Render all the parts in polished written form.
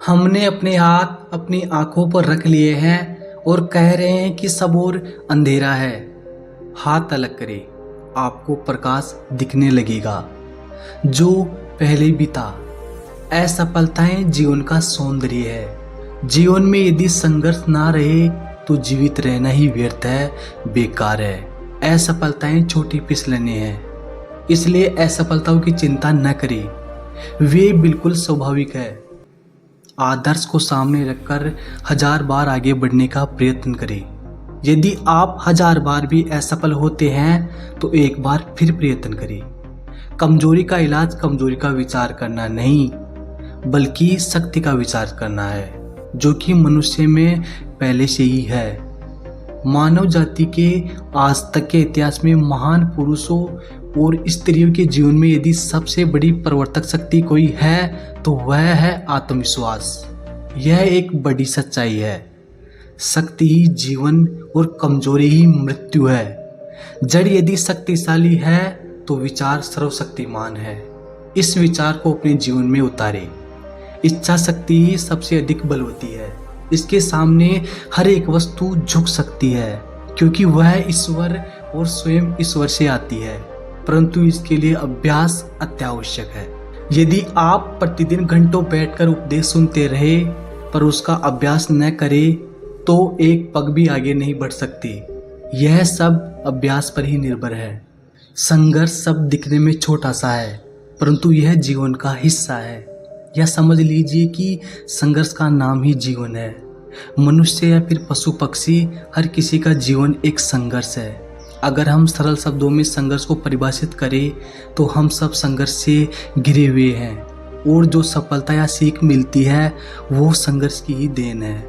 हमने अपने हाथ अपनी आंखों पर रख लिए हैं और कह रहे हैं कि सब और अंधेरा है। हाथ अलग करें, आपको प्रकाश दिखने लगेगा जो पहले भी था। असफलताएं जीवन का सौंदर्य है। जीवन में यदि संघर्ष ना रहे तो जीवित रहना ही व्यर्थ है, बेकार है। असफलताएं छोटी फिसलने हैं, इसलिए असफलताओं की चिंता न करें, वे बिल्कुल स्वाभाविक है। आदर्श को सामने रखकर 1000 बार आगे बढ़ने का प्रयत्न करें। यदि आप 1000 बार भी असफल होते हैं तो एक बार फिर प्रयत्न करें। कमजोरी का इलाज कमजोरी का विचार करना नहीं, बल्कि शक्ति का विचार करना है, जो कि मनुष्य में पहले से ही है। मानव जाति के आज तक के इतिहास में महान पुरुषों और स्त्रियों के जीवन में यदि सबसे बड़ी परिवर्तक शक्ति कोई है तो वह है आत्मविश्वास। यह एक बड़ी सच्चाई है। शक्ति ही जीवन और कमजोरी ही मृत्यु है। जड़ यदि शक्तिशाली है तो विचार सर्वशक्तिमान है। इस विचार को अपने जीवन में उतारे। इच्छा शक्ति ही सबसे अधिक बल होती है। इसके सामने हर एक वस्तु झुक सकती है, क्योंकि वह ईश्वर और स्वयं ईश्वर से आती है, परंतु इसके लिए अभ्यास अत्यावश्यक है। यदि आप प्रतिदिन घंटों बैठकर उपदेश सुनते रहे पर उसका अभ्यास न करें तो एक पग भी आगे नहीं बढ़ सकती। यह सब अभ्यास पर ही निर्भर है। संघर्ष सब दिखने में छोटा सा है, परंतु यह जीवन का हिस्सा है। यह समझ लीजिए कि संघर्ष का नाम ही जीवन है। मनुष्य या फिर पशु पक्षी, हर किसी का जीवन एक संघर्ष है। अगर हम सरल शब्दों में संघर्ष को परिभाषित करें तो हम सब संघर्ष से घिरे हुए हैं, और जो सफलता या सीख मिलती है वो संघर्ष की ही देन है।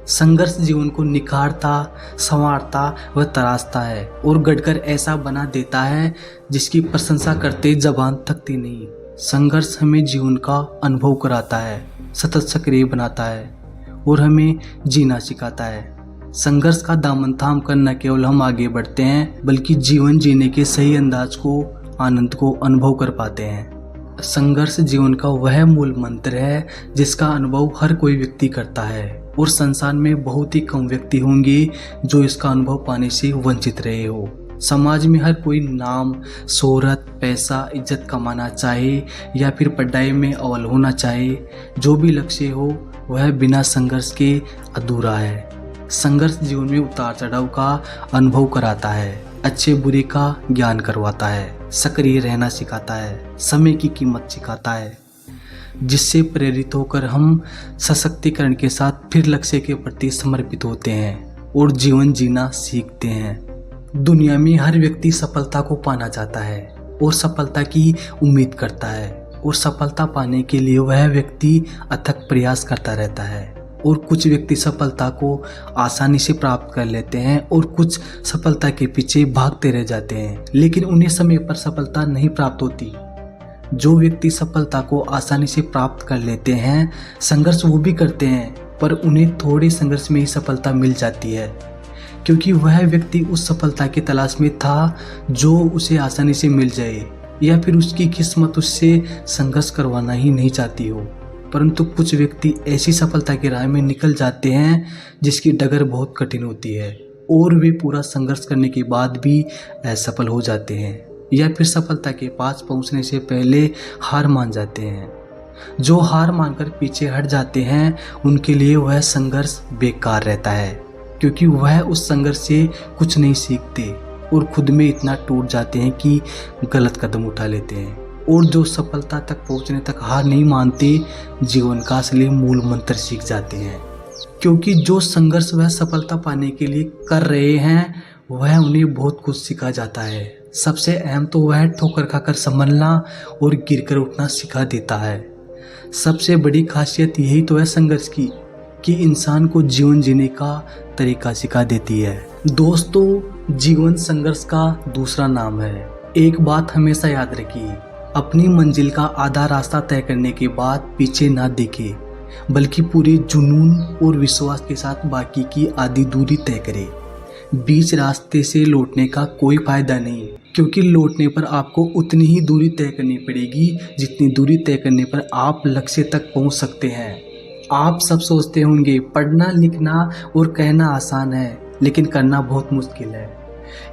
संघर्ष जीवन को निखारता, संवारता व तराशता है और गढ़कर ऐसा बना देता है जिसकी प्रशंसा करते जबान थकती नहीं। संघर्ष हमें जीवन का अनुभव कराता है, सतत सक्रिय बनाता है और हमें जीना सिखाता है। संघर्ष का दामन थाम कर न केवल हम आगे बढ़ते हैं, बल्कि जीवन जीने के सही अंदाज को, आनंद को अनुभव कर पाते हैं। संघर्ष जीवन का वह मूल मंत्र है जिसका अनुभव हर कोई व्यक्ति करता है, और संसार में बहुत ही कम व्यक्ति होंगे जो इसका अनुभव पाने से वंचित रहे हो। समाज में हर कोई नाम, शोहरत, पैसा, इज्जत कमाना चाहे या फिर पढ़ाई में अव्वल होना चाहे, जो भी लक्ष्य हो वह बिना संघर्ष के अधूरा है। संघर्ष जीवन में उतार चढ़ाव का अनुभव कराता है, अच्छे बुरे का ज्ञान करवाता है, सक्रिय रहना सिखाता है, समय की कीमत सिखाता है, जिससे प्रेरित होकर हम सशक्तिकरण के साथ फिर लक्ष्य के प्रति समर्पित होते हैं और जीवन जीना सीखते हैं। दुनिया में हर व्यक्ति सफलता को पाना चाहता है और सफलता की उम्मीद करता है, और सफलता पाने के लिए वह व्यक्ति अथक प्रयास करता रहता है। और कुछ व्यक्ति सफलता को आसानी से प्राप्त कर लेते हैं और कुछ सफलता के पीछे भागते रह जाते हैं, लेकिन उन्हें समय पर सफलता नहीं प्राप्त होती। जो व्यक्ति सफलता को आसानी से प्राप्त कर लेते हैं, संघर्ष वो भी करते हैं, पर उन्हें थोड़े संघर्ष में ही सफलता मिल जाती है, क्योंकि वह व्यक्ति उस सफलता की तलाश में था जो उसे आसानी से मिल जाए, या फिर उसकी किस्मत उससे संघर्ष करवाना ही नहीं चाहती हो। परंतु कुछ व्यक्ति ऐसी सफलता की राह में निकल जाते हैं जिसकी डगर बहुत कठिन होती है, और वे पूरा संघर्ष करने के बाद भी असफल हो जाते हैं, या फिर सफलता के पास पहुंचने से पहले हार मान जाते हैं। जो हार मानकर पीछे हट जाते हैं उनके लिए वह संघर्ष बेकार रहता है, क्योंकि वह उस संघर्ष से कुछ नहीं सीखते और खुद में इतना टूट जाते हैं कि गलत कदम उठा लेते हैं। और जो सफलता तक पहुंचने तक हार नहीं मानते, जीवन का असली मूल मंत्र सीख जाते हैं, क्योंकि जो संघर्ष वह सफलता पाने के लिए कर रहे हैं वह उन्हें बहुत कुछ सिखा जाता है। सबसे अहम तो वह ठोकर खाकर संभलना और गिरकर उठना सिखा देता है। सबसे बड़ी खासियत यही तो है संघर्ष की, कि इंसान को जीवन जीने का तरीका सिखा देती है। दोस्तों, जीवन संघर्ष का दूसरा नाम है। एक बात हमेशा याद रखिए, अपनी मंजिल का आधा रास्ता तय करने के बाद पीछे ना देखें, बल्कि पूरे जुनून और विश्वास के साथ बाकी की आधी दूरी तय करें। बीच रास्ते से लौटने का कोई फायदा नहीं, क्योंकि लौटने पर आपको उतनी ही दूरी तय करनी पड़ेगी जितनी दूरी तय करने पर आप लक्ष्य तक पहुंच सकते हैं। आप सब सोचते होंगे पढ़ना लिखना और कहना आसान है, लेकिन करना बहुत मुश्किल है।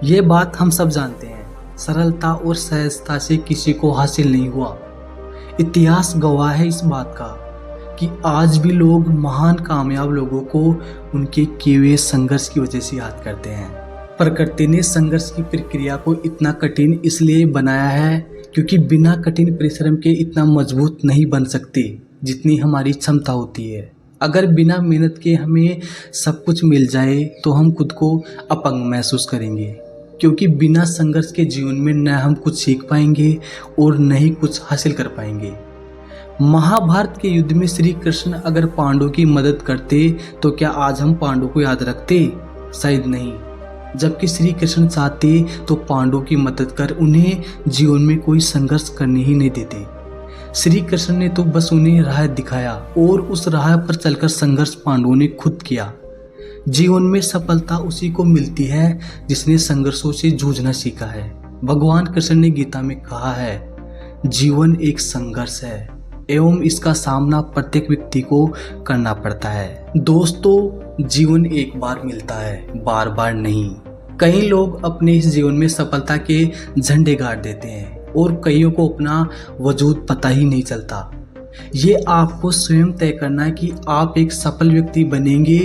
ये बात हम सब जानते हैं। सरलता और सहजता से किसी को हासिल नहीं हुआ। इतिहास गवाह है इस बात का कि आज भी लोग महान कामयाब लोगों को उनके किए हुए संघर्ष की वजह से याद करते हैं। प्रकृति ने संघर्ष की प्रक्रिया को इतना कठिन इसलिए बनाया है क्योंकि बिना कठिन परिश्रम के इतना मजबूत नहीं बन सकती जितनी हमारी क्षमता होती है। अगर बिना मेहनत के हमें सब कुछ मिल जाए तो हम खुद को अपंग महसूस करेंगे, क्योंकि बिना संघर्ष के जीवन में न हम कुछ सीख पाएंगे और न ही कुछ हासिल कर पाएंगे। महाभारत के युद्ध में श्री कृष्ण अगर पांडवों की मदद करते तो क्या आज हम पांडवों को याद रखते? शायद नहीं। जबकि श्री कृष्ण चाहते तो पांडवों की मदद कर उन्हें जीवन में कोई संघर्ष करने ही नहीं देते। श्री कृष्ण ने तो बस उन्हें राह दिखाया और उस राह पर चलकर संघर्ष पांडवों ने खुद किया। जीवन में सफलता उसी को मिलती है जिसने संघर्षों से जूझना सीखा है। भगवान कृष्ण ने गीता में कहा है, जीवन एक संघर्ष है एवं इसका सामना प्रत्येक व्यक्ति को करना पड़ता है। दोस्तों, जीवन एक बार मिलता है, बार बार नहीं। कई लोग अपने इस जीवन में सफलता के झंडे गाड़ देते हैं और कईयों को अपना वजूद पता ही नहीं चलता। ये आपको स्वयं तय करना है कि आप एक सफल व्यक्ति बनेंगे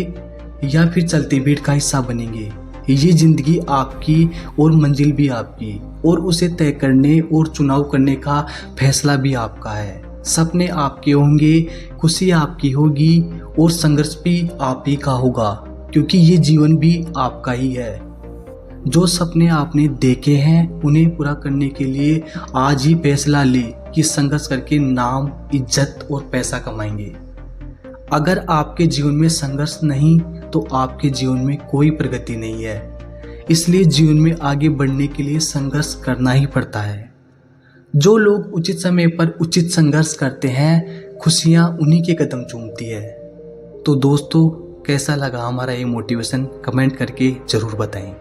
या फिर चलती भीड़ का हिस्सा बनेंगे। ये जिंदगी आपकी और मंजिल भी आपकी, और उसे तय करने और चुनाव करने का फैसला भी आपका है। सपने आपके होंगे, खुशी आपकी होगी और संघर्ष भी आप ही का होगा, क्योंकि ये जीवन भी आपका ही है। जो सपने आपने देखे हैं उन्हें पूरा करने के लिए आज ही फैसला ले कि संघर्ष करके नाम, इज्जत और पैसा कमाएंगे। अगर आपके जीवन में संघर्ष नहीं तो आपके जीवन में कोई प्रगति नहीं है। इसलिए जीवन में आगे बढ़ने के लिए संघर्ष करना ही पड़ता है। जो लोग उचित समय पर उचित संघर्ष करते हैं, खुशियां उन्हीं के कदम चूमती है। तो दोस्तों, कैसा लगा हमारा ये मोटिवेशन कमेंट करके जरूर बताएं।